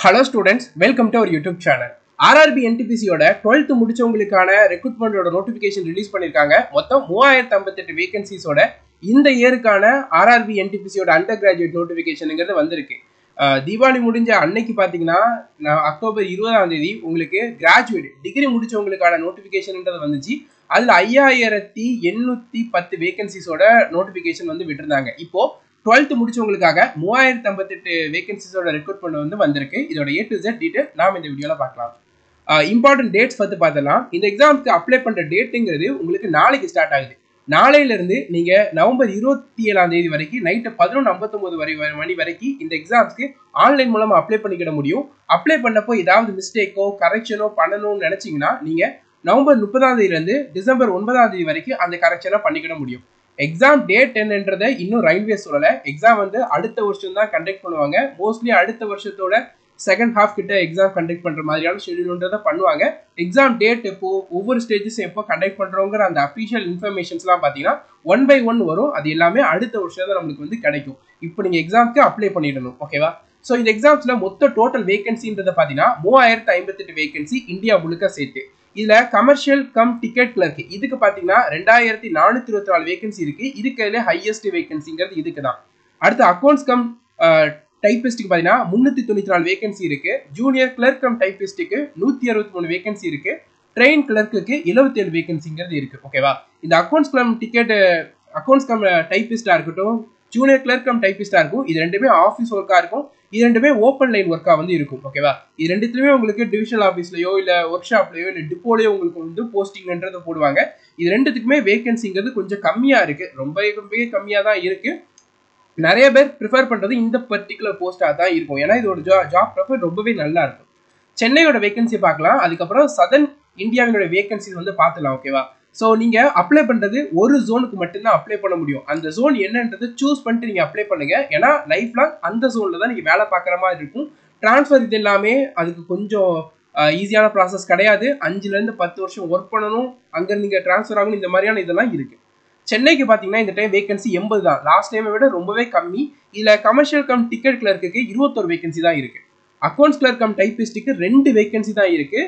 Hello students, welcome to our YouTube channel. RRB NTPC ஓட 12th முடிச்சவங்களுக்கான ரெக்ரூட்மென்ட்டோட notification release பண்ணிருக்காங்க. மொத்தம் 3058 vacancies ஓட இந்த இயருக்கான RRB NTPC ஓட அண்டர் கிராஜுவேட் நோட்டிஃபிகேஷன்ங்கிறது வந்திருக்கு. தீபாவளி முடிஞ்ச அன்னைக்கு பாத்தீங்கன்னா அக்டோபர் 20ஆம் தேதி உங்களுக்கு கிராஜுவேட் டிகிரி முடிச்சவங்களுக்கான நோட்டிஃபிகேஷன்ன்றது வந்துச்சு. அதுல 5810 வேகன்சிஸோட நோட்டிஃபிகேஷன் வந்து விட்டுருந்தாங்க. இப்போ 12th முடிச்சவங்களுக்காக 3058 வேகன்சிஸோட ரெக்ரூட்மென்ட் வந்து வந்திருக்கு. இதோட A to Z டீடைல் நாம இந்த வீடியோல பார்க்கலாம். இம்பார்ட்டன்ட் டேட்ஸ் பத்தி பார்த்தலாம். இந்த எக்ஸாம்க்கு அப்ளை பண்ற டேட்ங்கிறது உங்களுக்கு நாளைக்கு ஸ்டார்ட் ஆகுது. நாளையில இருந்து நீங்க நவம்பர் 27ஆம் தேதி வரைக்கும் நைட் 11:59 மணி வரைக்கும் இந்த எக்ஸாம்ஸ்க்கு ஆன்லைன் மூலமா அப்ளை பண்ணிக்கிட முடியும். அப்ளை பண்ணப்போ ஏதாவது மிஸ்டேக்கோ கரெக்ஷனோ பண்ணணும்னு நினைச்சீங்கன்னா நீங்க நவம்பர் 30ஆம் தேதியில இருந்து டிசம்பர் 9ஆம் தேதி வரைக்கும் அந்த கரெக்ஷனை பண்ணிக்கிட முடியும். எக்ஸாம் டேட் என்னன்றதை இன்னும் ரயில்வே சொல்லலை. எக்ஸாம் வந்து அடுத்த வருஷம் தான் கண்டக்ட் பண்ணுவாங்க. மோஸ்ட்லி அடுத்த வருஷத்தோட செகண்ட் ஹாஃப் கிட்ட எக்ஸாம் கண்டக்ட் பண்ற மாதிரியான ஷெடியூல்ன்றதை பண்ணுவாங்க. எக்ஸாம் டேட் எப்போ ஒவ்வொரு ஸ்டேஜஸ் எப்போ கண்டக்ட் பண்றோங்கிற அந்த அஃபிஷியல் இன்ஃபர்மேஷன்ஸ்லாம் பார்த்தீங்கன்னா 1 by 1 வரும். அது எல்லாமே அடுத்த வருஷம் தான் நம்மளுக்கு வந்து கிடைக்கும். இப்போ நீங்க எக்ஸாம்க்கு அப்ளை பண்ணிடணும். ஓகேவா? ஸோ இந்த எக்ஸாம்ஸ்ல மொத்த டோட்டல் வேகன்சின்றதை பார்த்தீங்கன்னா 3058 வேகன்சி இந்தியா முழுக்க சேர்த்து. இதுல கமர்ஷியல் கம் டிக்கெட் கிளர்க் இதுக்கு பாத்தீங்கன்னா 2424 வேகன்சி இருக்கு. இதுக்கு ஹையஸ்ட் வேகன்சிங்கிறது இதுக்கு தான். அடுத்து அக்கௌண்ட்ஸ் கம் டைபிஸ்டுக்கு பாத்தீங்கன்னா 394 வேகன்சி இருக்கு. ஜூனியர் கிளர்க் கம் டைபிஸ்டுக்கு 163 வேகன்சி இருக்கு. ட்ரெயின் கிளர்க்குக்கு 77 வேகன்சிங்கிறது இருக்கு. ஓகேவா? இந்த accounts cum ticket accounts cum டைபிஸ்டா இருக்கட்டும், ஜூனியர் கிளர்க் கம் டைபிஸ்டா இருக்கும். இது ரெண்டுமே ஆஃபீஸ் ஒர்க்கா இருக்கும். இது ரெண்டுமே ஓப்பன் லைன் ஒர்க்கா வந்து இருக்கும். ஓகேவா? இது ரெண்டுத்துலயுமே உங்களுக்கு டிவிஷனல் ஆஃபீஸ்லயோ இல்ல ஒர்க் ஷாப்லயோ இல்ல டிப்போலயோ உங்களுக்கு வந்து போஸ்டிங்ன்றது போடுவாங்க. இது ரெண்டுத்துக்குமே வேகன்சிங்கிறது கொஞ்சம் கம்மியா இருக்கு. ரொம்ப கம்மியா தான் இருக்கு. நிறைய பேர் ப்ரிஃபர் பண்றது இந்த பர்டிகுலர் போஸ்டா தான் இருக்கும். ஏன்னா இதோட ஜாப் ப்ரொஃபைல் ரொம்பவே நல்லா இருக்கும். சென்னையோட வேகன்சி பார்க்கலாம். அதுக்கப்புறம் சதர்ன் இந்தியாவினோட வேகன்சி வந்து பார்த்துலாம். ஓகேவா? ஸோ நீங்க அப்ளை பண்றது ஒரு ஜோனுக்கு மட்டும்தான் அப்ளை பண்ண முடியும். அந்த ஜோன் என்னன்றது சூஸ் பண்ணிட்டு நீங்க அப்ளை பண்ணுங்க. ஏன்னா லைஃப் லாங் அந்த ஜோன்ல தான் நீங்க வேலை பார்க்குற மாதிரி இருக்கும். டிரான்ஸ்ஃபர் இது எல்லாமே அதுக்கு கொஞ்சம் ஈஸியான ப்ராசஸ் கிடையாது. 5ல இருந்து 10 வருஷம் ஒர்க் பண்ணணும், அங்க நீங்க டிரான்ஸ்ஃபர் ஆகணும், இந்த மாதிரியான இதெல்லாம் இருக்கு. சென்னைக்கு பாத்தீங்கன்னா இந்த டைம் வேகன்சி 80 தான். லாஸ்ட் டைமை விட ரொம்பவே கம்மி. இதுல commercial cum ticket clerk 21 vacancy தான் இருக்கு. அக்கௌண்ட்ஸ் கிளர்க் கம் டைபிஸ்டுக்கு 2 வேகன்சி தான் இருக்கு.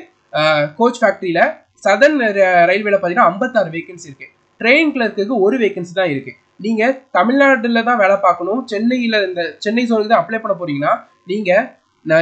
கோச் ஃபேக்டரியில சதர்ன் ரயில்வேல பாத்தீங்கன்னா 56 வேகன்சி இருக்கு. ட்ரெயின் கிளர்க்கு 1 வேகன்சி தான் இருக்கு. நீங்க தமிழ்நாடுல தான் வேலை பார்க்கணும், சென்னையில இந்த சென்னை ஜோனுக்கு தான் அப்ளை பண்ண போறீங்கன்னா நீங்க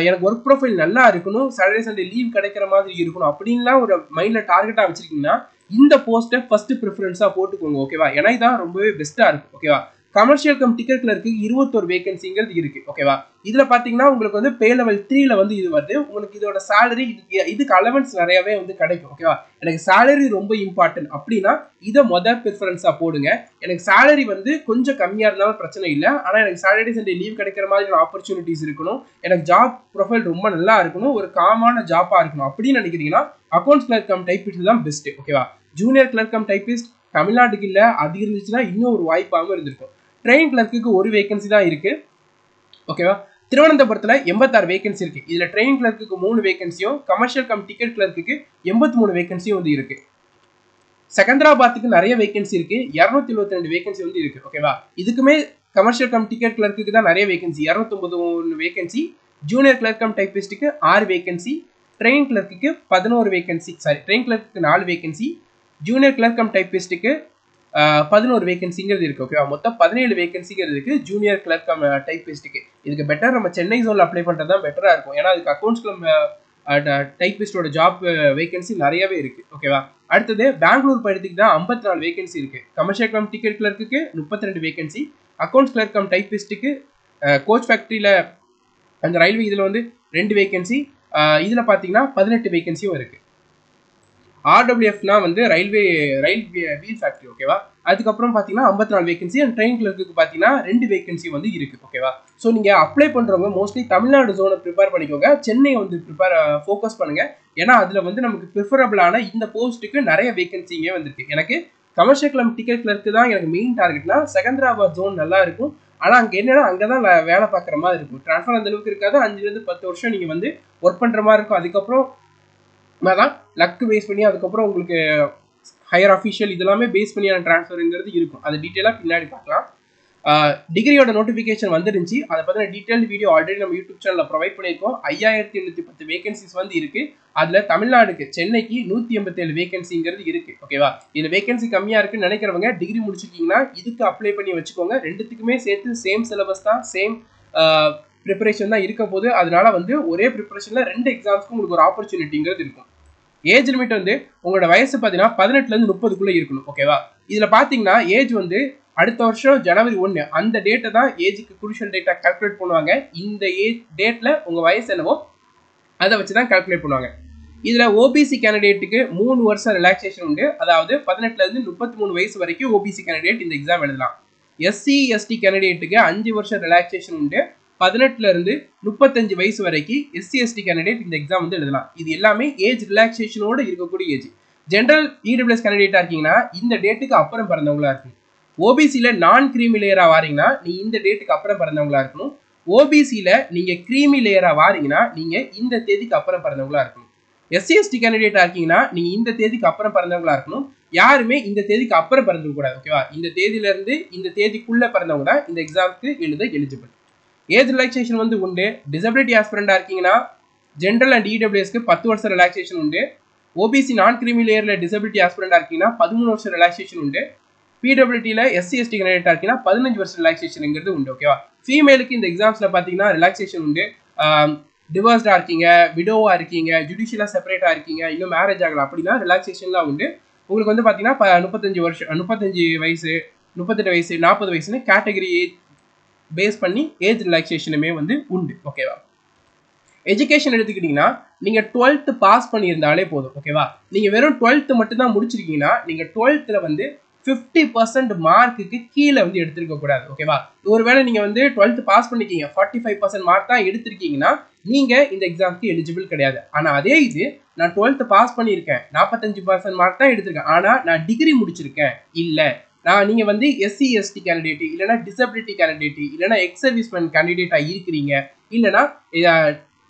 எனக்கு ஒர்க் ப்ரொஃபைல் நல்லா இருக்கணும், சாட்டர்டே சண்டே லீவ் கிடைக்கிற மாதிரி இருக்கணும் அப்படின்லாம் ஒரு மைண்ட்ல டார்கெட்டா வச்சிருக்கீங்கன்னா இந்த போஸ்ட்டை ஃபர்ஸ்ட் ப்ரிஃபரன்ஸா போட்டுக்கோங்க. ஓகேவா? ஏன்னா இதான் ரொம்பவே பெஸ்டா இருக்கும். ஓகேவா? கமர்ஷியல் கம் டிக்கெட் கிளர்க்கு 21 வேகன்சிங்கிறது இருக்கு. ஓகேவா? இதுல பாத்தீங்கன்னா உங்களுக்கு வந்து பே லெவல் 3ல வந்து இது வருது. உங்களுக்கு இதோட சேலரி இதுக்கு அலவன்ஸ் நிறையவே வந்து கிடைக்கும். ஓகேவா? எனக்கு சேலரி ரொம்ப இம்பார்ட்டன்ட் அப்படின்னா இதை ப்ரிஃபரன்ஸா போடுங்க. எனக்கு சேலரி வந்து கொஞ்சம் கம்மியா இருந்தாலும் பிரச்சனை இல்லை, ஆனா எனக்கு சாட்டர்டே சண்டே லீவ் கிடைக்கிற மாதிரி ஆப்பர்ச்சுனிட்டிஸ் இருக்கணும், எனக்கு ஜாப் ப்ரொஃபைல் ரொம்ப நல்லா இருக்கணும், ஒரு காமான ஜாப்பா இருக்கணும் அப்படின்னு நினைக்கிறீங்கன்னா அக்கௌண்ட்ஸ் கிளர்க் கம் டைபிஸ்ட் தான் பெஸ்ட். ஓகேவா? ஜூனியர் கிளர்க் கம் டைபிஸ்ட் தமிழ்நாட்டுக்கு இல்ல, அது இருந்துச்சுன்னா இன்னும் ஒரு வாய்ப்பாகவும் இருந்திருக்கும். ட்ரெயின் கிளர்க்கு 1 வேகன்சி தான் இருக்கு. ஓகேவா? திருவனந்தபுரத்துல 86 வேகன்சி இருக்கு. இதுல ட்ரெயின் கிளர்க்கு 3 வேகன்சியும் கமர்ஷியல் கம் டிக்கெட் கிளர்க்கு 83 வேகன்சியும் வந்து இருக்கு. செகந்திராபாத்துக்கு நிறைய வேகன்சி இருக்கு. 222 வேகன்சி வந்து இருக்கு. ஓகேவா? இதுக்குமே கமர்ஷியல் கம் டிக்கெட் கிளர்க்கு தான் நிறைய vacancy, 291 vacancy. Junior clerk cum டைபிஸ்டுக்கு 6 வேகன்சி. ட்ரெயின் கிளர்க்கு 11 வேகன்சி. ட்ரெயின் கிளர்க்கு 4 வேகன்சி. ஜூனியர் கிளர்க் கம் டைபிஸ்டுக்கு 11 வேகன்சிங்கிறது இருக்கு. ஓகேவா? மொத்தம் 17 வேகன்சிங்கிறது இருக்கு ஜூனியர் கிளர்க் கம் டைபிஸ்டுக்கு. இதுக்கு பெட்டர் நம்ம சென்னை ஜோன்ல அப்ளை பண்றது தான் பெட்டரா இருக்கும். ஏன்னா அதுக்கு அக்கௌண்ட்ஸ் கம் டைபிஸ்டோட ஜாப் வேகன்சி நிறையவே இருக்கு. ஓகேவா? அடுத்தது பெங்களூர் படத்துக்கு தான் 54 வேகன்சி இருக்கு. கமர்ஷியல் கம் டிக்கெட் கிளர்க்கு 32 வேகன்சி. அக்கௌண்ட்ஸ் கிளர்க் கம் டைபிஸ்டுக்கு கோச் ஃபேக்டரியில அந்த ரயில்வே இதுல வந்து 2 வேகன்சி. இதுல பாத்தீங்கன்னா 18 வேகன்சியும் இருக்கு. RWFனா வந்து ரயில்வே வீல் ஃபேக்டரி. ஓகேவா? அதுக்கப்புறம் பாத்தீங்கன்னா 54 வேகன்சி. அண்ட் ட்ரெயின் கிளர்க்கு பாத்தீங்கன்னா 2 வேகன்சி வந்து இருக்கு. ஓகேவா? ஸோ நீங்க அப்ளை பண்றவங்க மோஸ்ட்லி தமிழ்நாடு ஜோனை ப்ரிப்பேர் பண்ணிக்கோங்க. சென்னை வந்து ஃபோக்கஸ் பண்ணுங்க. ஏன்னா அதுல வந்து நமக்கு ப்ரிஃபரபிளான இந்த போஸ்ட்டுக்கு நிறைய வேகன்சிங்க வந்திருக்கு. எனக்கு கமர்ஷியல் கம் டிக்கெட் கிளர்க்கு தான் எனக்கு மெயின் டார்கெட்னா செகந்திராபாத் ஜோன் நல்லா இருக்கும். ஆனா அங்க என்னன்னா அங்கதான் வேலை பார்க்குற மாதிரி இருக்கும். டிரான்ஸ்ஃபர் அந்த அளவுக்கு இருக்காது. 5ல இருந்து 10 வருஷம் நீங்க வந்து ஒர்க் பண்ற மாதிரி இருக்கும். அதுக்கப்புறம் தான் லக் பேஸ் பண்ணி அதுக்கப்புறம் உங்களுக்கு ஹையர் அஃபிஷியல் இதெல்லாமே பேஸ் பண்ணியான டிரான்ஸ்ஃபருங்கிறது இருக்கும். அது டீட்டெயிலாக பின்னாடி பார்க்கலாம். டிகிரியோட நோட்டிஃபிகேஷன் வந்துருந்துச்சு. அதை பற்றின டீட்டெயில் வீடியோ ஆல்ரெடி நம்ம யூடியூப் சேனலில் ப்ரொவைட் பண்ணியிருக்கோம். 5810 வேகன்சிஸ் வந்து இருக்கு. அதில் தமிழ்நாடுக்கு சென்னைக்கு 187 வேகன்சிங்கிறது இருக்கு. ஓகேவா, இதில் வேகன்சி கம்மியாக இருக்குன்னு நினைக்கிறவங்க டிகிரி முடிச்சிருக்கீங்கன்னா இதுக்கு அப்ளை பண்ணி வச்சுக்கோங்க. ரெண்டுத்துக்குமே சேர்த்து சேம் சிலபஸ் தான், சேம் ப்ரிப்பரேஷன் தான் இருக்க போது. அதனால வந்து ஒரே ப்ரிப்பரேஷனில் 2 எக்ஸாம்ஸ்க்கு உங்களுக்கு ஒரு ஆப்பர்ச்சுனிட்டிங்கிறது இருக்கும். ஏஜ் லிமிட் வந்து உங்களோட வயசு பார்த்தீங்கன்னா 18லேருந்து 30க்குள்ளே இருக்கணும். ஓகேவா, இதில் பார்த்தீங்கன்னா ஏஜ் வந்து அடுத்த வருஷம் ஜனவரி 1 அந்த டேட்டை தான் ஏஜுக்கு குரூஷியல் டேட்டா கால்குலேட் பண்ணுவாங்க. இந்த ஏஜ் டேட்டில் உங்கள் வயசு என்னவோ அதை வச்சு தான் கால்குலேட் பண்ணுவாங்க. இதில் ஓபிசி கேண்டிடேட்டுக்கு 3 வருஷம் ரிலாக்ஸேஷன் உண்டு. அதாவது 18லேருந்து 33 வயசு வரைக்கும் ஓபிசி கேண்டிடேட் இந்த எக்ஸாம் எழுதலாம். எஸ்சி எஸ்டி கேண்டிடேட்டுக்கு 5 வருஷம் ரிலாக்ஸேஷன் உண்டு. 18லேருந்து 35 வயசு வரைக்கும் எஸ்சி எஸ்டி கேண்டிடேட் இந்த எக்ஸாம் வந்து எழுதலாம். இது எல்லாமே ஏஜ் ரிலாக்ஸேஷனோட இருக்கக்கூடிய ஏஜ். ஜென்ரல் இடபிள்யூஎஸ் கேண்டிடேட்டாக இருக்கீங்கன்னா இந்த டேட்டுக்கு அப்புறம் பிறந்தவங்களா இருக்கணும். ஓபிசியில் நான் கிரீமி லேயராக வாரீங்கன்னா நீங்கள் இந்த டேட்டுக்கு அப்புறம் பிறந்தவங்களா இருக்கணும். ஓபிசியில் நீங்கள் கிரீமி லேயராக வாரீங்கன்னா நீங்கள் இந்த தேதிக்கு அப்புறம் பிறந்தவங்களா இருக்கணும். எஸ்சி எஸ்டி கேண்டிடேட்டாக இருக்கீங்கன்னா நீங்கள் இந்த தேதிக்கு அப்புறம் பிறந்தவங்களா இருக்கணும். யாருமே இந்த தேதிக்கு அப்புறம் பிறந்தவங்க கூடாது. ஓகேவா, இந்த தேதியிலேருந்து இந்த தேதிக்குள்ளே பிறந்தவங்க தான் இந்த எக்ஸாமுக்கு எழுத எலிஜிபிள். ஏஜ் ரிலாக்ஸேஷன் வந்து உண்டு. டிசபிலிட்டி ஆஸ்பிரண்டாக இருக்கீங்கன்னா ஜென்ரல் அண்ட் இடபிள்யூஎஸ்க்கு 10 வருஷம் ரிலாக்ஸேஷன் உண்டு. ஓபிசி நான் கிரீமி லேயரில் டிசபிலிட்டி ஆஸ்பிரண்டாக இருக்கீங்கன்னா 13 வருஷம் ரிலாக்ஸேஷன் உண்டு. பிடபிள்யூடியில் எஸ்சி எஸ்டி கேண்டிடேட்டாக இருக்கீங்கன்னா 15 வருஷம் ரிலாக்ஸேஷனுங்கிறது உண்டு. ஓகேவா, ஃபீமேலுக்கு இந்த எக்ஸாம்ஸில் பார்த்தீங்கன்னா ரிலாக்ஸேஷன் உண்டு. டிவோர்ஸ்டாக இருக்கீங்க, விடோவாக இருக்கீங்க, ஜுடிஷியலாக செப்பரேட்டாக இருக்கீங்க, இன்னும் மேரேஜ் ஆகலாம் அப்படின்னா ரிலாக்ஸேஷன்லாம் உண்டு. உங்களுக்கு வந்து பார்த்தீங்கன்னா 35 வயசு, 38 வயசு, 40 வயசுன்னு கேட்டகரி பேஸ் பண்ணி ஏஜ் ரிலாக்ஸேஷனுமே வந்து உண்டு. ஓகேவா, எஜுகேஷன் எடுத்துக்கிட்டிங்கன்னா நீங்கள் 12th பாஸ் பண்ணியிருந்தாலே போதும். ஓகேவா, நீங்கள் வெறும் 12th மட்டும் தான் முடிச்சிருக்கீங்கன்னா நீங்கள் 12th வந்து 50% மார்க்குக்கு கீழே வந்து எடுத்திருக்க கூடாது. ஓகேவா, ஒருவேளை நீங்கள் வந்து 12th பாஸ் பண்ணிக்கிங்க 45% மார்க் தான் எடுத்திருக்கீங்கன்னா நீங்கள் இந்த எக்ஸாமுக்கு எலிஜிபிள் கிடையாது. ஆனால் அதே இது நான் 12th பாஸ் பண்ணியிருக்கேன், 45% மார்க் தான் எடுத்திருக்கேன், ஆனால் நான் டிகிரி முடிச்சிருக்கேன், இல்லை நீங்கள் வந்து எஸ்சி எஸ்டி கேண்டிடேட் இல்லைனா டிசபிலிட்டி கேண்டிடேட் இல்லைனா எக்ஸ் சர்வீஸ்மேன் கேண்டிடேட்டாக இருக்கிறீங்க, இல்லைனா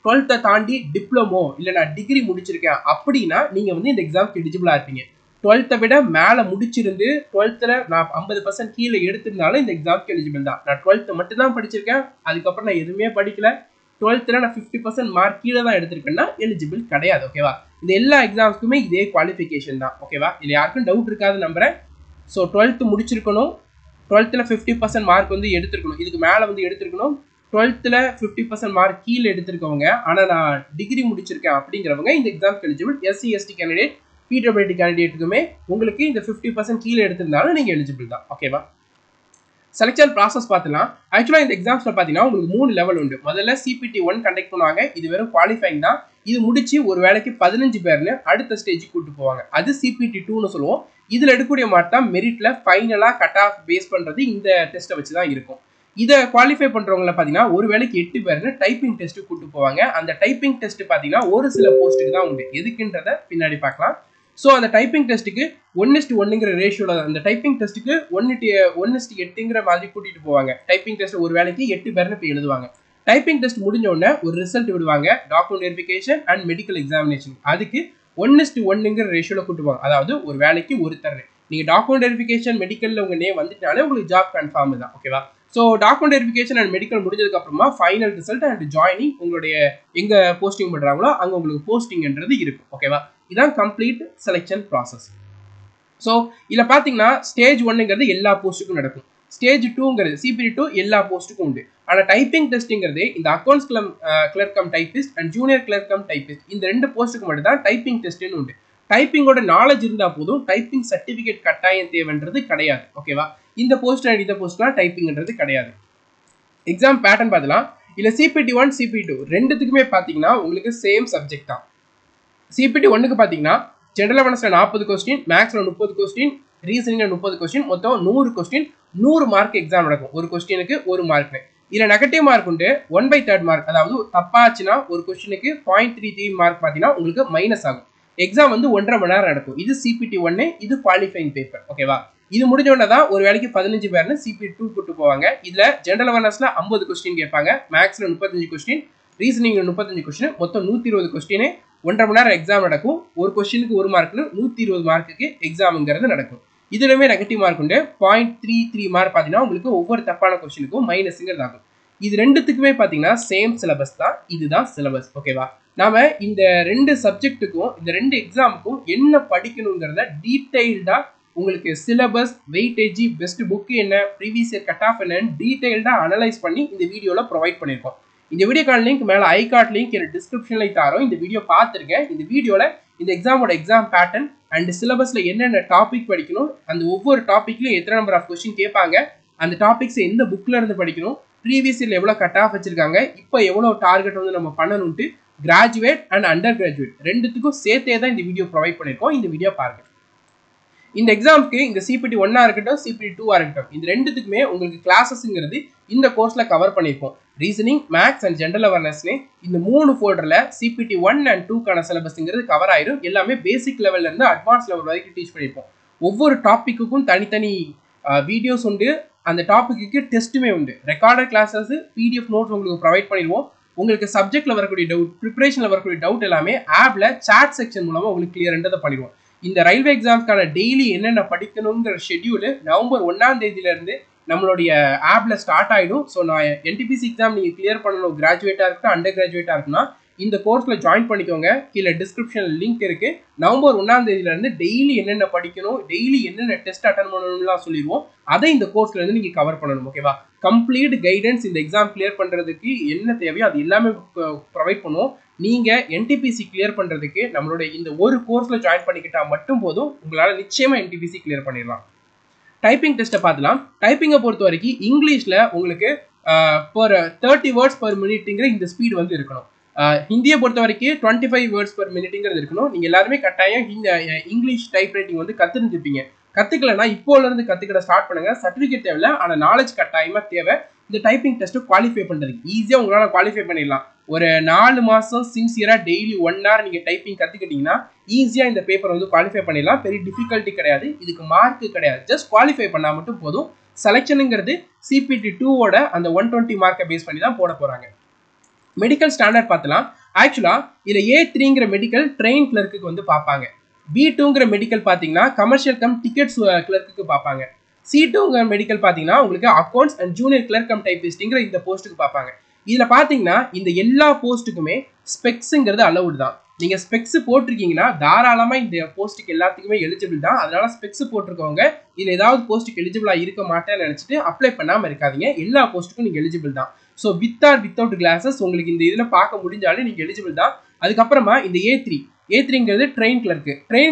12th தாண்டி டிப்ளமோ இல்லைனா டிகிரி முடிச்சிருக்கேன் அப்படின்னா நீங்கள் வந்து இந்த எக்ஸாமுக்கு எலிஜிபிளாக இருப்பீங்க. 12th விட மேலே முடிச்சிருந்து 12th நான் 50% கீழே எடுத்திருந்தாலும் இந்த எக்ஸாமுக்கு எலிஜிபிள் தான். நான் 12th மட்டும் தான் படிச்சிருக்கேன், அதுக்கப்புறம் நான் எதுவுமே படிக்கல, 12th நான் 50% மார்க் கீழே தான் எடுத்திருக்கேன்னா எலிஜிபிள் கிடையாது. ஓகேவா, இந்த எல்லா எக்ஸாம்ஸ்க்குமே இதே குவாலிஃபிகேஷன் தான். ஓகேவா, இதில் யாருக்கும் டவுட் இருக்காது நம்புறேன். ஸோ 12th முடிச்சிருக்கணும், 12th 50% மார்க் வந்து எடுத்திருக்கணும், இதுக்கு மேலே வந்து எடுத்திருக்கணும். 12th 50% மார்க் கீழே எடுத்திருக்கவங்க ஆனால் நான் டிகிரி முடிச்சிருக்கேன் அப்படிங்கிறவங்க இந்த எக்ஸாம்க்கு eligible. SC ST candidate PWD கேண்டிடேட்டுக்குமே உங்களுக்கு இந்த 50% கீழே எடுத்திருந்தாலும் நீங்கள் எலிஜிபிள் தான். ஓகேவா, செலக்ஷன் ப்ராசஸ் பார்த்தலாம். ஆக்சுவலாக இந்த எக்ஸாம்ஸில் பார்த்தீங்கன்னா உங்களுக்கு 3 லெவல் உண்டு. முதல்ல CPT 1 கண்டக்ட் பண்ணுவாங்க, இது வெறும் குவாலிஃபைங் தான். இது முடிச்சு ஒரு வேலைக்கு 15 பேர்னு அடுத்த ஸ்டேஜுக்கு கூட்டு போவாங்க, அது CPT 2ன்னு சொல்லுவோம். இதில் எடுக்கக்கூடிய மார்க் தான் மெரிட்ல ஃபைனலாக கட் ஆஃப் பேஸ் பண்ணுறது இந்த டெஸ்ட்டை வச்சு தான் இருக்கும். இதை குவாலிஃபை பண்ணுறவங்கள பார்த்தீங்கன்னா ஒரு வேலைக்கு 8 பேர்னு டைப்பிங் டெஸ்ட்டு கூட்டு போவாங்க. அந்த டைப்பிங் டெஸ்ட் பார்த்தீங்கன்னா ஒரு சில போஸ்ட்டுக்கு தான் உண்டு, எதுக்குன்றதை பின்னாடி பார்க்கலாம். ஸோ அந்த டைப்பிங் டெஸ்ட்டுக்கு 1:1ங்கிற ரேஷியோவில் அந்த டைப்பிங் டெஸ்ட்டுக்கு 1:8ங்கிற மாதிரி கூட்டிகிட்டு போவாங்க. டைப்பிங் டெஸ்ட் ஒரு வேலைக்கு 8 பேர்னு போய் எழுதுவாங்க. டைப்பிங் டெஸ்ட் முடிஞ்ச உடனே ஒரு ரிசல்ட் விடுவாங்க, document verification and medical examination. அதுக்கு 1:1ங்கிற ரேஷியோவில் கூட்டுவாங்க. அதாவது ஒரு வேலைக்கு ஒருத்தர். நீங்கள் டாக்குமெண்ட் வெரிஃபிகேஷன் மெடிக்கலில் உங்கள் நேம் வந்துட்டாலே உங்களுக்கு ஜாப் கன்ஃபார்ம் தான். ஓகேவா, so document verification and medical முடிஞ்சதுக்கு அப்புறமா ஃபைனல் ரிசல்ட் அண்ட் ஜாயினிங் உங்களுடைய எங்கே போஸ்டிங் பண்ணுறாங்களோ அங்கே உங்களுக்கு போஸ்டிங்ன்றது இருக்கும். ஓகேவா, இதான் கம்ப்ளீட் செலெக்ஷன் ப்ராசஸ். ஸோ இதில் பார்த்தீங்கன்னா ஸ்டேஜ் 1ங்கிறது எல்லா போஸ்ட்டுக்கும் நடக்கும், ஸ்டேஜ் 2ங்கிறது CPT 2 எல்லா போஸ்ட்டுக்கும் உண்டு. ஆனால் டைப்பிங் டெஸ்ட்டுங்கிறது இந்த accounts clerk cum typist and junior clerk cum typist இந்த 2 போஸ்ட்டுக்கு மட்டும் தான் டைப்பிங் டெஸ்ட்டுன்னு உண்டு. டைப்பிங்கோட நாலேஜ் இருந்தால் போதும், டைப்பிங் சர்டிஃபிகேட் கட்டாயம் தேவைன்றது கிடையாது. ஓகேவா, இந்த போஸ்ட் அண்ட் இந்த போஸ்ட்லாம் டைப்பிங்ன்றது கிடையாது. எக்ஸாம் பேட்டர்ன் பார்த்தலாம். இல்லை CPT 1 CPT 2 ரெண்டுத்துக்குமே பார்த்தீங்கன்னா உங்களுக்கு சேம் சப்ஜெக்ட் தான். CPT 1க்கு பார்த்தீங்கன்னா ஜெனரல் அவேர்னஸில் 40 கொஸ்டின், மேக்ஸில் 30 கொஸ்டின், ரீசனிங்கில் 30 கொஸ்டின், மொத்தம் 100 கொஸ்டின், 100 மார்க் எக்ஸாம் நடக்கும். ஒரு கொஸ்டினுக்கு 1 மார்க்னு. இதில் நெகட்டிவ் மார்க் உண்டு, 1/3 மார்க், அதாவது தப்பாச்சுன்னா ஒரு கொஸ்டினுக்கு 0.33 மார்க் பார்த்தீங்கன்னா உங்களுக்கு மைனஸ் ஆகும். எக்ஸாம் வந்து 1.5 மணி நேரம் நடக்கும். இது CPT 1, இது குவாலிஃபைங் பேப்பர். ஓகேவா, இது முடிஞ்ச உடனே தான் ஒரு வேலைக்கு 15 பேர்னு CPT 2 கூட்டு போவாங்க. இதில் ஜெனரல் அவேர்னஸில் 50 கொஸ்டின் கேட்பாங்க, மேக்ஸில் 35 கொஸ்டின், ரீசனிங்கில் 35 கொஸ்டின், மொத்தம் 120 கொஸ்டின். 1.5 மணி நேரம் எக்ஸாம் நடக்கும். ஒரு கொஸ்டினுக்கு 1 மார்க்னு 120 மார்க்குக்கு எக்ஸாம்ங்கிறது நடக்கும். இதுலயுமே நெகட்டிவ் மார்க் உண்டு. 0.33 மார்க் பார்த்தீங்கன்னா உங்களுக்கு ஒவ்வொரு தப்பான கொஸ்டினுக்கும் மைனஸ்ங்கிறது ஆகும். இது ரெண்டுத்துக்குமே பார்த்தீங்கன்னா சேம் சிலபஸ் தான். இதுதான் சிலபஸ். ஓகேவா? நாம இந்த 2 சப்ஜெக்ட்டுக்கும் இந்த 2 எக்ஸாமுக்கும் என்ன படிக்கணுங்கிறத டீடைல்டா உங்களுக்கு சிலபஸ், வெயிட்டேஜ், பெஸ்ட் புக் என்ன, ப்ரீவியஸ் இயர் கட் ஆஃப் என்னன்னு டீடைல்டா அனலைஸ் பண்ணி இந்த வீடியோல ப்ரொவைட் பண்ணியிருக்கோம். இந்த வீடியோக்கான லிங்க் மேல ஐகார்ட் லிங்க் டிஸ்கிரிப்ஷன்ல தரோம். இந்த வீடியோ பார்த்துருக்கேன். இந்த வீடியோல இந்த எக்ஸாமோட எக்ஸாம் பேட்டர்ன் அண்ட் சிலபஸ்ல என்னென்ன டாபிக் படிக்கணும், அந்த ஒவ்வொரு டாபிக்லயும் எத்தனை நம்பர் ஆஃப் கொஸ்டின் கேட்பாங்க, அந்த டாபிக்ஸ் எந்த புக்ல இருந்து படிக்கணும், ப்ரீவியஸ் இயர்ல எவ்வளவு கட் ஆஃப் வச்சிருக்காங்க, இப்போ எவ்வளவு டார்கெட் வந்து நம்ம பண்ணணும்ட்டு கிராஜுவேட் அண்ட் அண்டர் கிராஜுவேட் ரெண்டுத்துக்கும் சேர்த்தே தான் இந்த வீடியோ ப்ரொவைட் பண்ணியிருக்கோம். இந்த வீடியோ பாருங்க. இந்த எக்ஸாமுக்கு இந்த சிபிடி 1 இருக்கட்டும், சிபிடி 2 இருக்கட்டும், இந்த ரெண்டுத்துக்குமே உங்களுக்கு கிளாஸஸ்ங்கிறது இந்த கோர்ஸ்ல கவர் பண்ணியிருப்போம். ரீசனிங், மேக்ஸ் அண்ட் ஜென்ரல் அவேர்னஸ்னு இந்த 3 ஃபோல்டர்ல சிபிடி 1 அண்ட் 2க்கான சிலபஸ்ங்கிறது கவர் ஆயிரும். எல்லாமே பேசிக் லெவல்ல இருந்து அட்வான்ஸ் லெவல் வரைக்கும் டீச் பண்ணியிருப்போம். ஒவ்வொரு டாபிக்குக்கும் தனித்தனி வீடியோஸ் உண்டு. அந்த டாபிக்கு டெஸ்ட்டுமே உண்டு. ரெக்கார்டட் கிளாஸஸ், பிடிஎஃப் நோட்ஸ் உங்களுக்கு ப்ரொவைட் பண்ணிடுவோம். உங்களுக்கு சப்ஜெக்ட்ல வரக்கூடிய டவுட், ப்ரிப்பரேஷன்ல வரக்கூடிய டவுட் எல்லாமே ஆப்ல சாட் செக்ஷன் மூலமா உங்களுக்கு கிளியர்ன்றதை பண்ணிடுவோம். இந்த ரயில்வே எக்ஸாம்ஸ்க்கான டெய்லி என்னென்ன படிக்கணுங்கிற ஷெட்யூல் நவம்பர் 1ஆம் தேதியில இருந்து நம்மளுடைய ஆப்ல ஸ்டார்ட் ஆயிடும். ஸோ நான் என்டிபிசி எக்ஸாம் நீங்க கிளியர் பண்ணணும், கிராஜுவேட்டா இருக்கட்டும், அண்டர் கிராஜுவேட்டா இருக்குன்னா இந்த கோர்ஸ்ல ஜாயின் பண்ணிக்கோங்க. கீழே டிஸ்கிரிப்ஷன் லிங்க் இருக்கு. நவம்பர் 1ஆம் தேதியில இருந்து டெய்லி என்னென்ன படிக்கணும், டெய்லி என்னென்ன டெஸ்ட் அட்டன் பண்ணணும்லாம் சொல்லிடுவோம். அதை இந்த கோர்ஸ்ல இருந்து நீங்க கவர் பண்ணணும். ஓகேவா? கம்ப்ளீட் கைடன்ஸ் இந்த எக்ஸாம் கிளியர் பண்றதுக்கு என்ன தேவையோ அது எல்லாமே ப்ரொவைட் பண்ணுவோம். நீங்க என்டிபிசி கிளியர் பண்றதுக்கு நம்மளுடைய இந்த ஒரு கோர்ஸ்ல ஜாயின் பண்ணிக்கிட்டா மட்டும் போதும். உங்களால நிச்சயமா என்டிபிசி கிளியர் பண்ணிடலாம். டைப்பிங் டெஸ்ட்டை பார்க்கலாம். டைப்பிங்கை பொறுத்த வரைக்கும் இங்கிலீஷ்ல உங்களுக்கு பர் 30 வேர்ட்ஸ் பர் மினிட்ங்கிற இந்த ஸ்பீட் வந்து இருக்கணும். ஹிந்தியை பொறுத்த வரைக்கும் 25 வேர்ட்ஸ் பர் மினிட்ங்கிறது இருக்கணும். நீங்க எல்லாருமே கட்டாயம் இங்கிலீஷ் டைப் ரைட்டிங் வந்து கத்துருந்துருப்பீங்க. கத்துக்கலன்னா இப்போல இருந்து கத்துக்கிட ஸ்டார்ட் பண்ணுங்க. சர்டிபிகேட் தேவையில்ல, ஆனா நாலேஜ் கட்டாயமா தேவை. இந்த டைப்பிங் டெஸ்ட் குவாலிஃபை பண்றதுக்கு ஈஸியா உங்களால குவாலிஃபை பண்ணிடலாம். ஒரு 4 மாசம் சின்சியரா டெய்லி 1 hour நீங்க டைப்பிங் கத்துக்கிட்டீங்கன்னா ஈஸியா இந்த பேப்பர் வந்து குவாலிஃபை பண்ணிடலாம். பெரிய டிஃபிகல்ட்டி கிடையாது, இதுக்கு மார்க் கிடையாது. ஜஸ்ட் குவாலிஃபை பண்ணா மட்டும் போதும். செலெக்ஷனுங்கிறது சிபிடி 2ஓட அந்த 120 மார்க்கை பேஸ் பண்ணி தான் போட போறாங்க. மெடிக்கல் ஸ்டாண்டர்ட் பார்த்தலாம். ஆக்சுவலா இதுல A3ங்கிற மெடிக்கல் ட்ரெயின் கிளர்க்கு வந்து பார்ப்பாங்க. B2ங்கிற மெடிக்கல் பார்த்தீங்கன்னா கமர்ஷியல் கம் டிக்கெட்ஸ் கிளர்க்கு பார்ப்பாங்க. C2ங்கிற மெடிக்கல் பார்த்தீங்கன்னா உங்களுக்கு accounts and junior clerk cum டைபிஸ்ட்ங்கிற இந்த போஸ்ட்டுக்கு பார்ப்பாங்க. இதுல பாத்தீங்கன்னா இந்த எல்லா போஸ்ட்டுக்குமே ஸ்பெக்ஸ்ங்கிறது அலவுட் தான். நீங்க ஸ்பெக்ஸ் போட்டிருக்கீங்கன்னா தாராளமா இந்த போஸ்ட்டுக்கு எல்லாத்துக்குமே எலிஜிபிள் தான். அதனால ஸ்பெக்ஸ் போட்டிருக்கவங்க இதுல ஏதாவது போஸ்ட்டுக்கு எலிஜிபிளா இருக்க மாட்டேன்னு நினைச்சிட்டு அப்ளை பண்ணாம இருக்காதீங்க. எல்லா போஸ்ட்டுக்கும் நீங்க எலிஜிபிள் தான். So with or without classes உங்களுக்கு இந்த இதுல பார்க்க முடிஞ்சாலே நீங்க எலிஜிபிள் தான். அதுக்கப்புறமா இந்த A3ங்கிறது ட்ரெயின்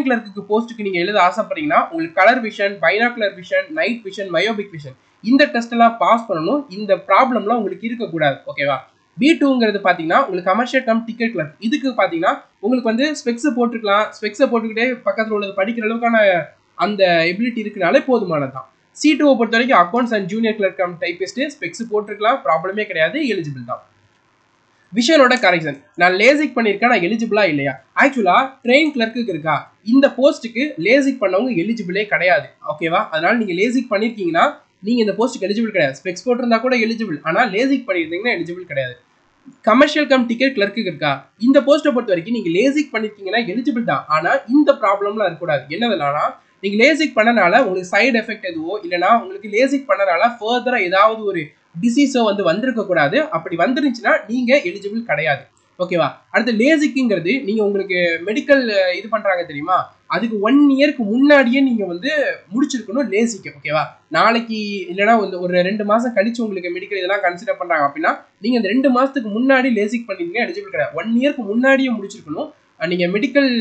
கிளர்க்கு போஸ்ட்டுக்கு நீங்க எழுத ஆசைப்படுறீங்கன்னா உங்களுக்கு colour vision, binocular vision, night vision, myopic vision இந்த டெஸ்ட் எல்லாம் பாஸ் பண்ணணும். இந்த ப்ராப்ளம்லாம் உங்களுக்கு இருக்கக்கூடாது. ஓகேவா? B2ங்கிறது பாத்தீங்கன்னா உங்களுக்கு கமர்ஷியல் கம் டிக்கெட் கிளர்க். இதுக்கு பாத்தீங்கன்னா உங்களுக்கு வந்து ஸ்பெக்ஸ் போட்டுக்கலாம். ஸ்பெக்ஸை போட்டுக்கிட்டே பக்கத்தில் உள்ளது படிக்கிற அளவுக்கான அந்த எபிலிட்டி இருக்குனாலே போதுமானதுதான். C2 பொறுத்த வரைக்கும் accounts and junior clerk cum typist specs போட்டுக்கலாம், ப்ராப்ளமே கிடையாது, எலிஜிபிள் தான். விஷனோட கரெக்ஷன், நான் லேசிக் பண்ணியிருக்கேன், நான் எலிஜிபிளா இல்லையா? ஆக்சுவலா ட்ரெயின் கிளர்க்கு இருக்கா, இந்த போஸ்ட்டுக்கு லேசிக் பண்ணவங்க எலிஜிபிளே கிடையாது. ஓகேவா? அதனால நீங்க லேசிக் பண்ணிருக்கீங்கன்னா நீங்க இந்த போஸ்ட்டுக்கு எலிஜிபிள் கிடையாது. ஸ்பெக்ஸ் போட்டிருந்தா கூட எலிஜிபிள், ஆனா லேசிக் பண்ணிருந்தீங்கன்னா எலிஜிபிள் கிடையாது. கமர்ஷியல் கம் டிக்கெட் கிளர்க்கு இருக்கா, இந்த போஸ்ட்டை பொறுத்த வரைக்கும் நீங்க லேசிக் பண்ணிருக்கீங்கன்னா எலிஜிபிள் தான். ஆனா இந்த ப்ராப்ளம்லாம் இருக்கக்கூடாது. என்னதுனா நீங்க லேசிக் பண்ணனால உங்களுக்கு சைடு எஃபெக்ட் எதுவோ இல்லைன்னா உங்களுக்கு லேசிக் பண்ணனால ஃபர்தரா ஏதாவது ஒரு டிசீஸோ வந்து வந்திருக்க கூடாது. அப்படி வந்துருந்துச்சுன்னா நீங்க எலிஜிபிள் கிடையாது. ஓகேவா? அடுத்து லேசிக்குங்கிறது நீங்க உங்களுக்கு மெடிக்கல் இது பண்றாங்க தெரியுமா, அதுக்கு 1 இயருக்கு முன்னாடியே நீங்க வந்து முடிச்சிருக்கணும் லேசிக்கு. ஓகேவா? நாளைக்கு இல்லைன்னா ஒரு 2 மாசம் கழிச்சு உங்களுக்கு மெடிக்கல் இதெல்லாம் கன்சிடர் பண்றாங்க அப்படின்னா நீங்க இந்த 2 மாசத்துக்கு முன்னாடி லேசிக் பண்ணிருந்தீங்க எலிஜிபிள் கிடையாது. 1 இயருக்கு முன்னாடியே முடிச்சிருக்கணும். நீங்க மெடிக்கல்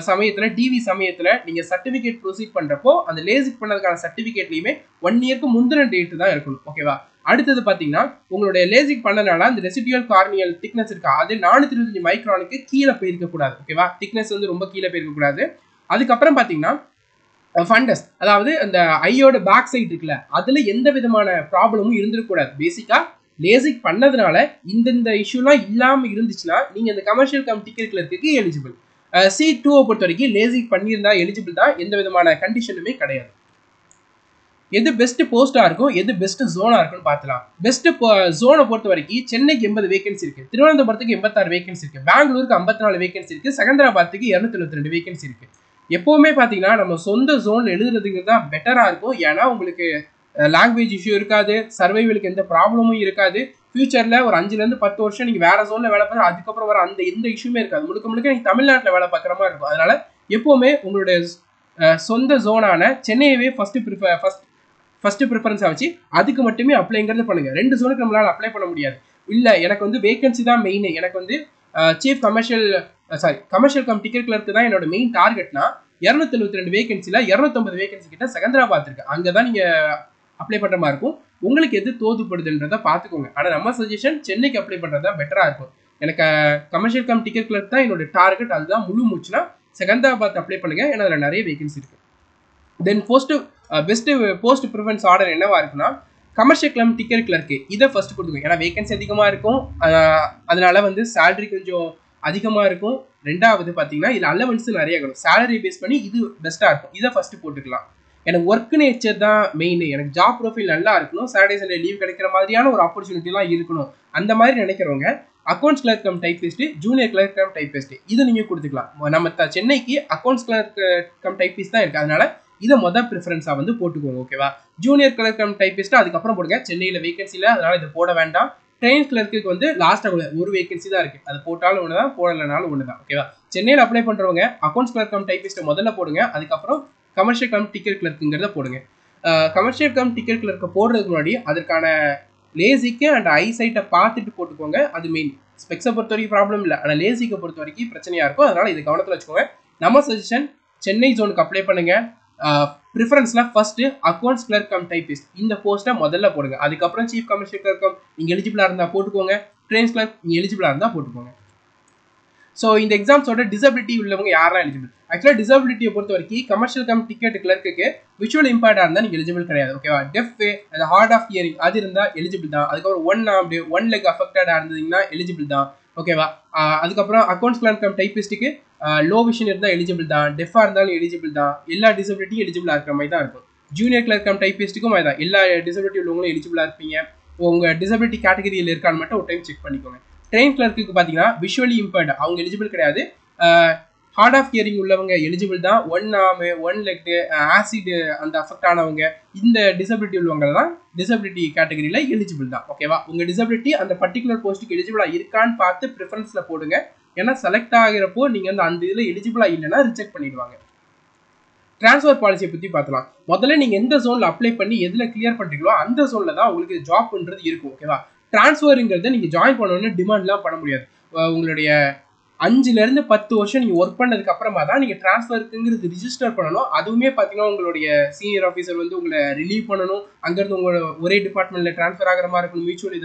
சமயத்துல டிவி சமயத்துல நீங்க சர்டிபிகேட் ப்ரொசீட் பண்றப்போ அந்த லேசிக் பண்ணதுக்கான சர்டிபிகேட்லயுமே 1 இயருக்கு முந்தின டேட் தான் இருக்கணும். ஓகேவா? அடுத்தது பாத்தீங்கன்னா உங்களுடைய லேசிக் பண்ணனால அந்த ரெசிடியூல் கார்னியல் திக்னஸ் இருக்கா, அது 425 மைக்ரானுக்கு கீழே போயிருக்க கூடாது. ஓகேவா? திக்னஸ் வந்து ரொம்ப கீழே போயிருக்க கூடாது. அதுக்கப்புறம் பாத்தீங்கன்னா ஃபண்டஸ், அதாவது அந்த ஐயோட பேக் சைடு இருக்குல்ல, அதுல எந்த விதமான ப்ராப்ளமும் இருந்திருக்கூடாது. பேசிக்கா லேசிக் பண்ணதுனால இந்த இஷ்யூலாம் இல்லாம இருந்துச்சுன்னா நீங்க இந்த commercial cum ticket clerk eligible. C2 பொறுத்த வரைக்கும் லேசிக் பண்ணியிருந்தா எலிஜிபிள் தான், எந்த விதமான கண்டிஷனுமே கிடையாது. எது பெஸ்ட் போஸ்டா இருக்கும், எது பெஸ்ட் ஜோனா இருக்குன்னு பார்க்கலாம். பெஸ்ட் ஜோனை பொறுத்த வரைக்கும் சென்னைக்கு 80 வேகன்சி இருக்கு, திருவனந்தபுரத்துக்கு 86 வேகன்சி இருக்கு, பெங்களூருக்கு 54 வேகன்சி இருக்கு, செகந்திராபாத்துக்கு 272 வேகன்சி இருக்கு. எப்போவுமே பார்த்தீங்கன்னா நம்ம சொந்த ஜோனில் எழுதுறதுக்கு தான் பெட்டராக இருக்கும். ஏன்னா உங்களுக்கு லாங்குவேஜ் இஷ்யூ இருக்காது, சர்வைவலுக்கு எந்த ப்ராப்ளமும் இருக்காது. ஃபியூச்சரில் ஒரு 5லேருந்து 10 வருஷம் நீங்கள் வேறு ஜோனில் வேலை பார்த்து அதுக்கப்புறம் வர அந்த எந்த இஷ்யூமே இருக்காது. முழுக்க முழுக்க நீங்கள் தமிழ்நாட்டில் வேலை பார்க்குற மாதிரி இருக்கும். அதனால் எப்போவுமே உங்களுடைய சொந்த ஜோனான சென்னையவே ஃபஸ்ட்டு ப்ரிஃபரன்ஸாக வச்சு அதுக்கு மட்டுமே அப்ளைங்கிறது பண்ணுங்கள். 2 ஜோனுக்கு நம்மளால் அப்ளை பண்ண முடியாது. இல்லை எனக்கு வந்து வேகன்சி தான் மெயின், எனக்கு வந்து சீஃப் கமர்ஷியல் கம் டிக்கெட் கிளர்க்கு தான் என்னோட மெயின் டார்கெட்னா 272 வேகன்சியில் 250 வேகன்சி கிட்ட செகந்திராபாத் இருக்கு. அங்கே தான் நீங்கள் அப்ளை பண்ணுற மாதிரி இருக்கும். உங்களுக்கு எது தோதுப்படுதுன்றதை பார்த்துக்கோங்க. ஆனால் நம்ம சஜஷன் சென்னைக்கு அப்ளை பண்ணுறது தான் பெட்டராக இருக்கும். எனக்கு கமர்ஷியல் கம் டிக்கெட் கிளர்க் தான் என்னோட டார்கெட், அதுதான் முழு மூச்சுனா செகந்திராபாத் அப்ளை பண்ணுங்க. ஏன்னா அதில் நிறைய வேகன்சி இருக்கு. தென் பெஸ்ட் போஸ்ட் ப்ரிஃபரன்ஸ் ஆர்டர் என்னவா இருக்குன்னா கமர்ஷியல் கம் டிக்கெட் கிளர்க்கு இதை ஃபர்ஸ்ட் கொடுத்துங்க. ஏன்னா வேகன்சி அதிகமாக இருக்கும், அதனால வந்து சேலரி கொஞ்சம் அதிகமாக இருக்கும். ரெண்டாவது பார்த்தீங்கன்னா இதில் அலவன்ஸ் நிறைய இருக்கும். சேலரி பேஸ் பண்ணி இது பெஸ்ட்டாக இருக்கும், இதை ஃபர்ஸ்ட் போட்டுக்கலாம். எனக்கு ஒர்க் நேச்சர் தான் மெயின், எனக்கு ஜாப் ப்ரொஃபைல் நல்லா இருக்கணும், சாட்டர்டே சண்டே லீவ் கிடைக்கிற மாதிரியான ஒரு ஆப்பர்ச்சுனிட்டிலாம் இருக்கணும். அந்த மாதிரி நினைக்கிறவங்க accounts clerk cum typist, junior clerk cum typist இது நீங்கள் கொடுத்துக்கலாம். நம்ம சென்னைக்கு அக்கௌண்ட்ஸ் கிளர்க் கம் டைப்பிஸ்ட் தான் இருக்குது, அதனால இதை மொதல் ப்ரிஃபரன்ஸாக வந்து போட்டுக்கோங்க. ஓகேவா? ஜூனியர் கிளர்க் கம் டைப்பிஸ்ட் அதுக்கப்புறம் போடுங்க. சென்னையில் வேகன்சியில் அதனால் இதை போட வேண்டாம். ட்ரெயின் கிளர்க்கு வந்து லாஸ்ட்டாக ஒரு வேகன்சி தான் இருக்குது, அது போட்டாலும் ஒன்று தான், போடலைனாலும் ஒன்று தான். ஓகேவா? சென்னையில் அப்ளை பண்ணுறவங்க அக்கௌண்ட்ஸ் கிளர்க் கம் டைப்பிஸ்ட்டை முதல்ல போடுங்க, அதுக்கப்புறம் கமர்ஷியல் கம் டிக்கெட் கிளர்க்குங்கிறத போடுங்க. கமர்ஷியல் கம் டிக்கெட் கிளர்க்கை போடுறதுக்கு முன்னாடி அதற்கான லேசிக்கு அண்ட் ஐசைட்டை பார்த்துட்டு போட்டுக்கோங்க. அது மெயின். ஸ்பெக்ஸை பொறுத்த வரைக்கும் ப்ராப்ளம் இல்லை, ஆனால் லேசிக்கை பொறுத்த வரைக்கும் பிரச்சனையாக இருக்கும். அதனால் இது கவனத்தில் வச்சுக்கோங்க. நம்ம சஜஷன் சென்னை ஜோனுக்கு அப்ளை பண்ணுங்க. ப்ரிஃபரன்ஸ்ல first accounts clerk cum typist இந்த போஸ்ட்டை முதல்ல போடுங்க. அதுக்கப்புறம் சீஃப் கமர்ஷியல் கிளர்க் நீங்கள் எலிஜிபிளாக இருந்தால் போட்டுக்கோங்க, ட்ரெயின்ஸ் கிளர்க் நீங்கள் எலிஜிபிளாக இருந்தால் போட்டுக்கோங்க. ஸோ இந்த எக்ஸாம்ஸோட டிசபிலிட்டி உள்ளவங்க யாரெல்லாம் எலிஜிபிள்? ஆக்சுவலாக டிசபிலிட்டியை பொறுத்த வரைக்கும் கமர்ஷியல் கம் டிக்கெட் கிளர்க்கு விஷுவல் இம்பேர்டாக இருந்தால் நீங்கள் எலிஜிபிள் கிடையாது. ஓகேவா? டெஃப், அது ஹார்ட் ஆஃப் ஹியரிங் அது இருந்தால் எலிஜிபிள் தான். அதுக்கப்புறம் ஒன் லெக் அஃபெக்டடாக இருந்தீங்கன்னா எலிஜிபிள் தான். ஓகேவா? அதுக்கப்புறம் அக்கௌண்ட்ஸ் கிளர்க் கம் டைப்பிஸ்ட்டுக்கு லோ விஷன் இருந்தால் எலிஜிபிள் தான், டெஃபாக இருந்தாலும் எலிஜிபிள் தான். எல்லா டிசபிலிட்டியும் எலிஜிபிளாக இருக்கிற மாதிரி தான் இருக்கும். ஜூனியர் கிளர்க் கம் டைப்பிஸ்ட்டுக்கும் மாதிரி தான், எல்லா டிசபிலிட்டி உள்ளவங்களும் எலிஜிபிளாக இருப்பீங்க. உங்கள் டிசபிலிட்டி கேட்டகரியில் இருக்கான்னு மட்டும் ஒரு டைம் செக் பண்ணிக்கோங்க. ட்ரெயின் கிளர்க்கு பார்த்தீங்கன்னா விஷுவலி இம்பேர்டு அவங்க எலிஜிபிள் கிடையாது. ஹார்ட் ஆஃப் ஹியரிங் உள்ளவங்க எலிஜிபிள் தான். One arm, one leg, acid அந்த அஃபெக்ட் ஆனவங்க, இந்த டிசபிலிட்டி உள்ளவங்க தான் டிசபிலிட்டி கேட்டகரியில் எலிஜிபிள் தான். ஓகேவா? உங்கள் டிசபிலிட்டி அந்த பர்டிகுலர் போஸ்ட்டுக்கு எலிஜிபிளாக இருக்கான்னு பார்த்து ப்ரிஃபரன்ஸில் போடுங்க. ஏன்னா செலக்ட் ஆகிறப்போ நீங்கள் அந்த இதில் எலிஜிபிளாக இல்லைன்னா ரிஜெக்ட் பண்ணிடுவாங்க. ட்ரான்ஸ்ஃபர் பாலிசியை பற்றி பார்க்கலாம். முதல்ல நீங்கள் எந்த ஜோனில் அப்ளை பண்ணி எதில் கிளியர் பண்ணுறீங்களோ அந்த ஜோனில் தான் உங்களுக்கு ஜாப்ன்றது இருக்கும். ஓகேவா? ட்ரான்ஸ்ஃபருங்கிறத நீங்கள் ஜாயின் பண்ணணும்னு டிமாண்ட்லாம் பண்ண முடியாது. உங்களுடைய 5லேருந்து 10 வருஷம் நீங்கள் ஒர்க் பண்ணதுக்கு அப்புறமா தான் நீங்கள் ட்ரான்ஸ்ஃபருக்குங்கிறது ரிஜிஸ்டர் பண்ணணும். அதுவுமே பார்த்தீங்கன்னா உங்களுடைய சீனியர் ஆஃபீஸர் வந்து உங்களை ரிலீவ் பண்ணணும், அங்கேருந்து உங்களோட ஒரே டிபார்ட்மெண்ட்டில் ட்ரான்ஸ்ஃபர் ஆகிற மாதிரி இருக்கணும், மியூச்சுவல்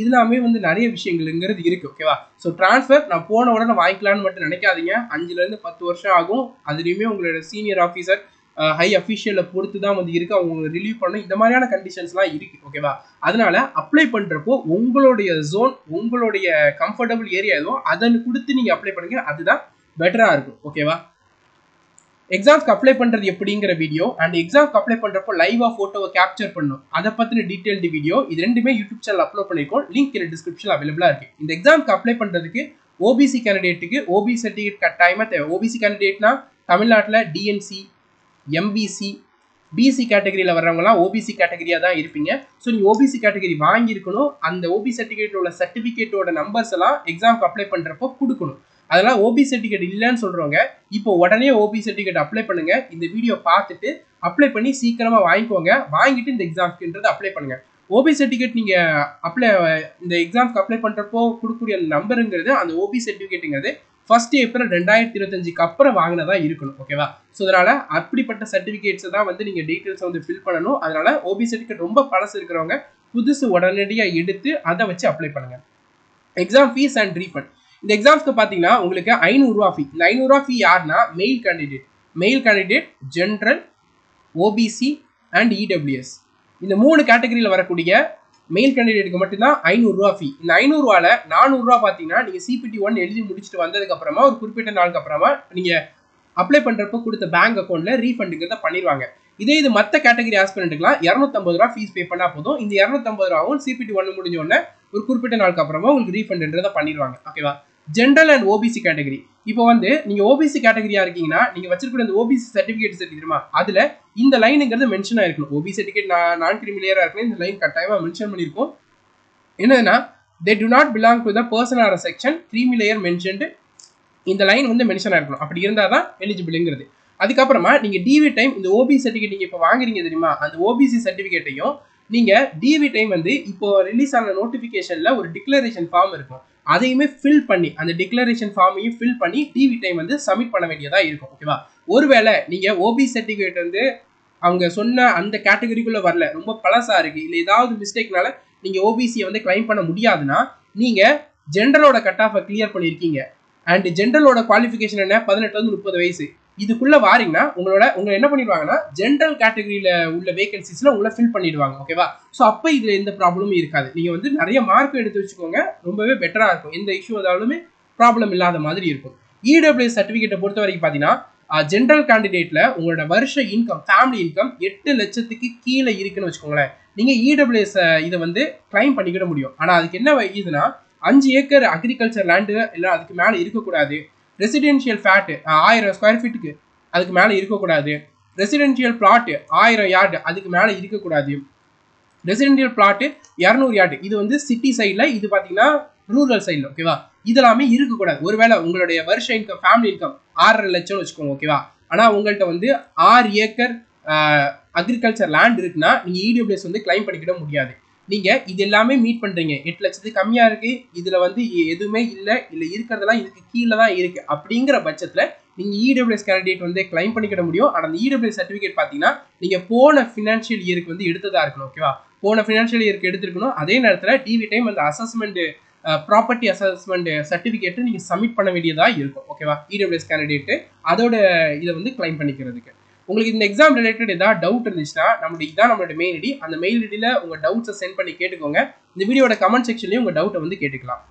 இதெல்லாமே வந்து நிறைய விஷயங்கள்ங்கிறது இருக்குது. ஓகேவா? ஸோ ட்ரான்ஸ்ஃபர் நான் போன உடனே வாங்கிக்கலான்னு மட்டும் நினைக்காதீங்க. 5லேருந்து 10 வருஷம் ஆகும். அதுலேயுமே உங்களோட சீனியர் ஆஃபீஸர் ஹை அஃபிஷியலை பொறுத்து தான் வந்து இருக்குது, அவங்க ரிலீவ் பண்ணணும், இந்த மாதிரியான கண்டிஷன்ஸ்லாம் இருக்குது. ஓகேவா? அதனால அப்ளை பண்ணுறப்போ உங்களுடைய ஜோன், உங்களுடைய கம்ஃபர்டபுள் ஏரியா எதுவும் அதன்னு கொடுத்து நீங்கள் அப்ளை பண்ணுங்க, அதுதான் பெட்டராக இருக்கும். ஓகேவா? எக்ஸாம்ஸ்க்கு அப்ளை பண்ணுறது எப்படிங்கிற வீடியோ அண்ட் எக்ஸாம்க்கு அப்ளை பண்ணுறப்போ லைவாக ஃபோட்டோவை கேப்சர் பண்ணணும், அதை பற்றின டீட்டெயில்டு வீடியோ இது ரெண்டுமே யூடியூப் சேனல் அப்லோட் பண்ணியிருக்கோம். லிங்க் இந்த டிஸ்கிரிப்ஷனில் அவைலபிளாக இருக்குது. இந்த எக்ஸாம்க்கு அப்ளை பண்ணுறதுக்கு ஓபிசி கேண்டிடேட்டுக்கு ஓபிசி சர்டிஃபிகேட் கட்டாயமாக தேவை. ஓபிசி கேண்டிடேட்னா தமிழ்நாட்டில் டிஎன்சி, எம்பிசி, பிசி கேட்டகரியில் வர்றவங்களாம் ஓபிசி கேட்டகரியாக தான் இருப்பீங்க. ஸோ நீங்கள் ஓபிசி கேட்டகரி வாங்கியிருக்கணும். அந்த ஓபிசி சர்டிஃபிகேட்டில் உள்ள சர்டிஃபிகேட்டோட நம்பர்ஸ் எல்லாம் எக்ஸாம்க்கு அப்ளை பண்ணுறப்போ கொடுக்கணும். அதெல்லாம் ஓபிசி சர்டிஃபிகேட் இல்லைன்னு சொல்கிறவங்க இப்போ உடனே ஓபிசி சர்டிஃபிகேட் அப்ளை பண்ணுங்க. இந்த வீடியோ பார்த்துட்டு அப்ளை பண்ணி சீக்கிரமாக வாங்கிக்கோங்க. வாங்கிட்டு இந்த எக்ஸாம்க்குன்றது அப்ளை பண்ணுங்க. ஓபிசி சர்டிஃபிகேட் நீங்கள் இந்த எக்ஸாம்க்கு அப்ளை பண்ணுறப்போ கொடுக்கக்கூடிய நம்பருங்கிறது அந்த ஓபிசி சர்டிஃபிகேட்டுங்கிறது 1 ஏப்ரல் 2025க்கு அப்புறம் வாங்கினதா இருக்கணும். ஓகேவா? ஸோ அதனால அப்படிப்பட்ட சர்டிஃபிகேட்ஸை தான் வந்து நீங்கள் டீட்டெயில்ஸ் வந்து ஃபில் பண்ணணும். அதனால ஓபிசி சர்டிஃபிகேட் ரொம்ப பழசு இருக்கிறவங்க புதுசு உடனடியாக எடுத்து அதை வச்சு அப்ளை பண்ணுங்க. Exam fees and refund. இந்த எக்ஸாம்ஸ்க்கு பார்த்தீங்கன்னா உங்களுக்கு 500 ரூபா ஃபீ. இந்த 500 ரூபா ஃபீ யாருன்னா mail candidate, general, OBC and EWS இந்த 3 கேட்டகரியில் வரக்கூடிய மெயில் கேண்டிடேட்டுக்கு மட்டும்தான் 500 ரூபா ஃபீ. இந்த 500 ரூபால 400 ரூபா பார்த்தீங்கன்னா நீங்கள் CPT 1 எழுதி முடிச்சுட்டு வந்ததுக்கு அப்புறமா ஒரு குறிப்பிட்ட நாளுக்கு அப்புறமா நீங்கள் அப்ளை பண்ணுறப்போ கொடுத்த பேங்க் அக்கௌண்ட்டில் ரீஃபண்டுங்கிறத பண்ணிடுவாங்க. இது மற்ற கேட்டகரி ஆஸ்பிரண்ட்டுக்குலாம் 250 ரூபா ஃபீஸ் பே பண்ணால் போதும். இந்த 250 ரூபாவும் CPT 1 முடிஞ்ச உடனே ஒரு குறிப்பிட்ட நாளுக்கு அப்புறமா உங்களுக்கு ரீஃபண்டுன்றதை பண்ணிடுவாங்க. ஓகேவா? ஜென்ரல் அண்ட் ஓபிசி கேட்டகரி இப்போ வந்து நீங்க ஓபிசி கேட்டகரியா இருக்கீங்கன்னா நீங்க வச்சிருக்கிற இந்த ஓபிசி சர்டிபிகேட்ஸ் இருக்கு தெரியுமா, அதுல இந்த லைனுங்கிறது மென்ஷன் ஆயிருக்கணும். ஓபிசி சர்டிபிகேட் நான் கிரிமிலேயரா இருக்கணும், இந்த லைன் கட்டாயமா மென்ஷன் பண்ணிருக்கும். என்னதுன்னா they do not belong to the person or a section creamy layer mentioned. இந்த லைன் வந்து மென்ஷன் ஆயிருக்கணும். அப்படி இருந்தால் தான் எலிஜிபிள்ங்கிறது. அதுக்கப்புறமா நீங்க டிவி டைம் இந்த ஓபிசி சர்டிஃபிகேட் நீங்க இப்போ வாங்குறீங்க தெரியுமா, அந்த ஓபிசி சர்டிஃபிகேட்டையும் நீங்க டிவி டைம் வந்து இப்போ ரிலீஸ் ஆன நோட்டிஃபிகேஷன்ல ஒரு டிக்ளரேஷன் ஃபார்ம் இருக்கும், அதையுமே ஃபில் பண்ணி அந்த டிக்ளரேஷன் ஃபார்மையும் ஃபில் பண்ணி டிவி டைம் வந்து சப்மிட் பண்ண வேண்டியதா இருக்கும். ஓகேவா? ஒருவேளை நீங்க ஓபிசி சர்டிஃபிகேட் வந்து அவங்க சொன்ன அந்த கேட்டகரிக்குள்ள வரல, ரொம்ப பழசா இருக்கு, இல்லை ஏதாவது மிஸ்டேக்னால நீங்க ஓபிசியை வந்து கிளைம் பண்ண முடியாதுன்னா நீங்க ஜென்ரலோட கட் ஆஃபை கிளியர் பண்ணியிருக்கீங்க அண்ட் ஜென்ரலோட குவாலிஃபிகேஷன் என்ன 18 to 30 வயசு, இதுக்குள்ள வாரீங்கன்னா உங்களை என்ன பண்ணிடுவாங்கன்னா ஜென்ரல் கேட்டகரியில உள்ள வேகன்சிஸ்ல உங்களை ஃபில் பண்ணிடுவாங்க. ஓகேவா? ஸோ அப்போ இதுல எந்த ப்ராப்ளமும் இருக்காது. நீங்க வந்து நிறைய மார்க் எடுத்து வச்சுக்கோங்க, ரொம்பவே பெட்டரா இருக்கும், எந்த இஷ்யூ ஏதாலுமே ப்ராப்ளம் இல்லாத மாதிரி இருக்கும். இடபிள்யூஎஸ் சர்டிஃபிகேட்டை பொறுத்த வரைக்கும் பார்த்தீங்கன்னா ஜென்ரல் கேண்டிடேட்ல உங்களோட வருஷ இன்கம் ஃபேமிலி இன்கம் 8 லட்சத்துக்கு கீழே இருக்குன்னு வச்சுக்கோங்களேன், நீங்க இடபிள்யூஎஸ் இதை வந்து கிளைம் பண்ணிக்கிட முடியும். ஆனா அதுக்கு என்ன இதுனா 5 ஏக்கர் அக்ரிகல்ச்சர் லேண்டு இல்லை அதுக்கு மேலே இருக்கக்கூடாது, ரெசிடென்ஷியல் ஃபிளாட் 1000 ஸ்கொயர் ஃபீட்டுக்கு அதுக்கு மேலே இருக்கக்கூடாது, ரெசிடென்ஷியல் பிளாட் 1000 யார்டு அதுக்கு மேலே இருக்கக்கூடாது, ரெசிடென்ஷியல் பிளாட் 200 யார்டு இது வந்து சிட்டி சைடில், இது பார்த்தீங்கன்னா ரூரல் சைடில். ஓகேவா? இதெல்லாமே இருக்கக்கூடாது. ஒருவேளை உங்களுடைய வருஷ இன்கம் ஃபேமிலி இன்கம் 6.5 லட்சம்னு வச்சுக்கோங்க. ஓகேவா? ஆனால் உங்கள்கிட்ட வந்து 6 ஏக்கர் அக்ரிகல்ச்சர் லேண்ட் இருக்குன்னா நீங்க இடபிள்யூஎஸ் வந்து கிளைம் பண்ணிக்கிட முடியாது. நீங்க இது எல்லாமே மீட் பண்றீங்க, 8 லட்சத்துக்கு கம்மியா இருக்கு, இதுல வந்து எதுவுமே இல்லை இருக்கிறதெல்லாம் இதுக்கு கீழே தான் இருக்கு, அப்படிங்கிற பட்சத்துல நீங்க இடபிள்யூஎஸ் கேண்டிடேட் வந்து கிளைம் பண்ணிக்கிட முடியும். ஆனால் அந்த இடபிள்யூஎஸ் சர்டிஃபிகேட் பார்த்தீங்கன்னா நீங்க போன ஃபினான்ஷியல் இயருக்கு வந்து எடுத்ததா இருக்கணும். ஓகேவா? போன ஃபினான்ஷியல் இயருக்கு எடுத்துருக்கணும். அதே நேரத்தில் டிவி டைம் அந்த அசஸ்மெண்ட் ப்ராப்பர்ட்டி அசஸ்மெண்ட் சர்டிஃபிகேட் நீங்க சப்மிட் பண்ண வேண்டியதா இருக்கும். ஓகேவா? இடபிள்யூஎஸ் கேண்டிடேட் அதோட இதை வந்து கிளைம் பண்ணிக்கிறதுக்கு. உங்களுக்கு இந்த எக்ஸாம் ரிலேட்டட் ஏதாவது டவுட் இருந்துச்சுன்னா நம்மளோட மெயில் ஐடி, அந்த மெயில் ஐடியில் உங்கள் டவுட்ஸை சென்ட் பண்ணி கேட்டுக்கோங்க. இந்த வீடியோட கமெண்ட் செக்ஷன்லேயும் உங்கள் டவுட்டை வந்து கேட்டுக்கலாம்.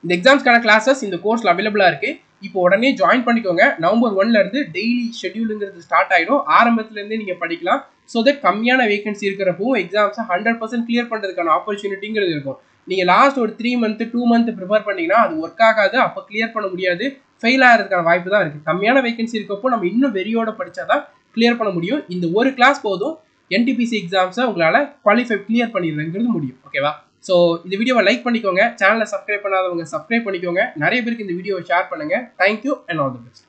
இந்த எக்ஸாம்ஸ்க்கான கிளாஸஸ் இந்த கோர்ஸில் அவைலபிளாக இருக்குது. இப்போ உடனே ஜாயின் பண்ணிக்கோங்க. நவம்பர் 1 டெய்லி ஷெட்யூலுங்கிறது ஸ்டார்ட் ஆகிடும். ஆரம்பத்துலேருந்தே நீங்கள் படிக்கலாம். ஸோ தட் கம்மியான வேகன்சி இருக்கிறப்பவும் எக்ஸாம்ஸை 100% கிளியர் பண்ணுறதுக்கான ஆப்பர்ச்சுனிட்டிங்கிறது இருக்கும். நீங்கள் லாஸ்ட் ஒரு 3 month 2 month ப்ரிப்பேர் பண்ணிங்கன்னா அது ஒர்க் ஆகாது, அப்போ கிளியர் பண்ண முடியாது, ஃபெயில் ஆகிறதுக்கான வாய்ப்பு தான் இருக்குது. கம்மியான வேகன்சி இருக்கப்போ நம்ம இன்னும் வெறியோட படித்தா தான் கிளியர் பண்ண முடியும். இந்த ஒரு கிளாஸ் போதும் என்டிபிசி எக்ஸாம்ஸை உங்களால் கிளியர் பண்ணிடுறதுங்கிறது முடியும். ஓகேவா? ஸோ இந்த வீடியோவை லைக் பண்ணிக்கோங்க, சேனலை சப்ஸ்கிரைப் பண்ணாதவங்க சப்ஸ்கிரைப் பண்ணிக்கோங்க, நிறைய பேருக்கு இந்த வீடியோவை ஷேர் பண்ணுங்கள். Thank you and all the best.